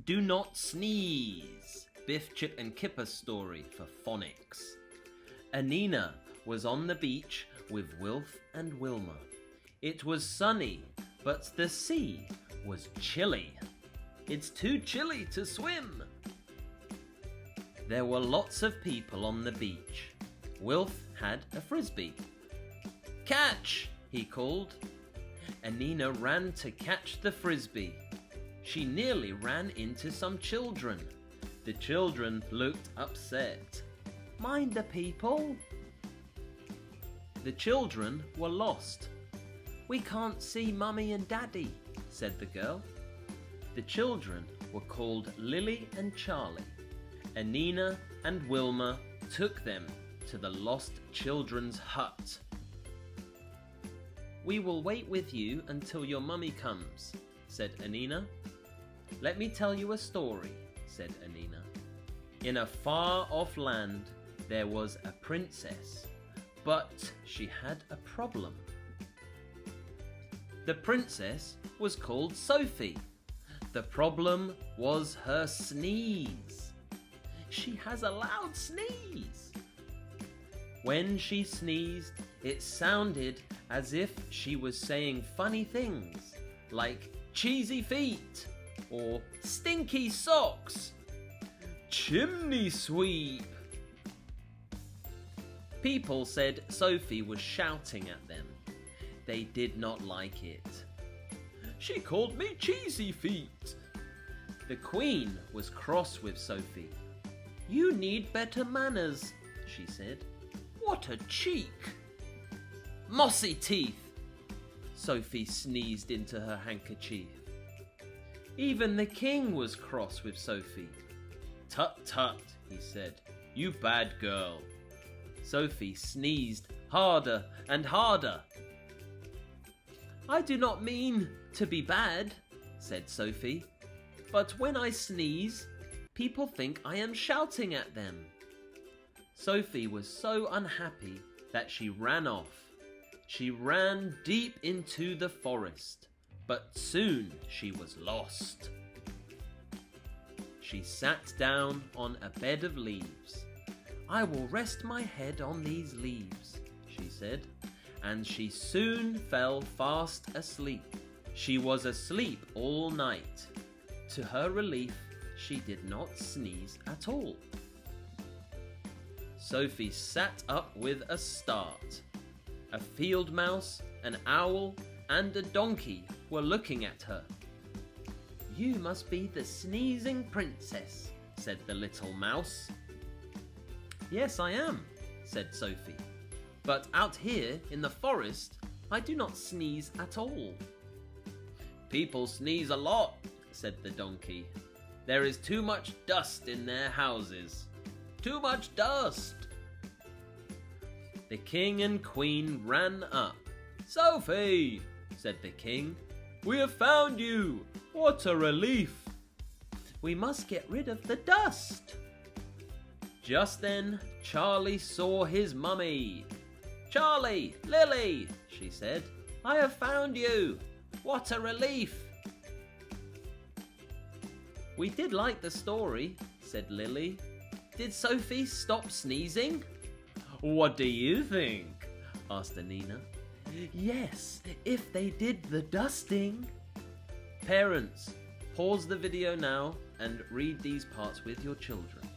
Do not sneeze. Biff, Chip and Kipper story for phonics. Anina was on the beach with Wilf and Wilma. It was sunny, but the sea was chilly. It's too chilly to swim. There were lots of people on the beach. Wilf had a frisbee. Catch, he called. Anina ran to catch the frisbee. She nearly ran into some children. The children looked upset. Mind the people. The children were lost. We can't see Mummy and Daddy, said the girl. The children were called Lily and Charlie. Anina and Wilma took them to the lost children's hut. We will wait with you until your mummy comes, said Anina. Let me tell you a story, said Anina. In a far-off land, there was a princess, but she had a problem. The princess was called Sophie. The problem was her sneeze. She has a loud sneeze. When she sneezed, it sounded as if she was saying funny things, like cheesy feet, or stinky socks, chimney sweep. People said Sophie was shouting at them. They did not like it. She called me cheesy feet. The Queen was cross with Sophie. You need better manners, she said. What a cheek! Mossy teeth! Sophie sneezed into her handkerchief. Even the King was cross with Sophie. Tut tut, he said, you bad girl. Sophie sneezed harder and harder. I do not mean to be bad, said Sophie, but when I sneeze, people think I am shouting at them. Sophie was so unhappy that she ran off. She ran deep into the forest, but soon she was lost. She sat down on a bed of leaves. I will rest my head on these leaves, she said, and she soon fell fast asleep. She was asleep all night. To her relief, she did not sneeze at all. Sophie sat up with a start. A field mouse, an owl, and a donkey were looking at her. You must be the sneezing princess, said the little mouse. Yes, I am, said Sophie. But out here in the forest, I do not sneeze at all. People sneeze a lot, said the donkey. There is too much dust in their houses. Too much dust! The King and Queen ran up. Sophie, said the King, we have found you. What a relief. We must get rid of the dust. Just then, Charlie saw his mummy. Charlie, Lily, she said, I have found you. What a relief. We did like the story, said Lily. Did Sophie stop sneezing? What do you think? Asked Anina. Yes, if they did the dusting. Parents, pause the video now and read these parts with your children.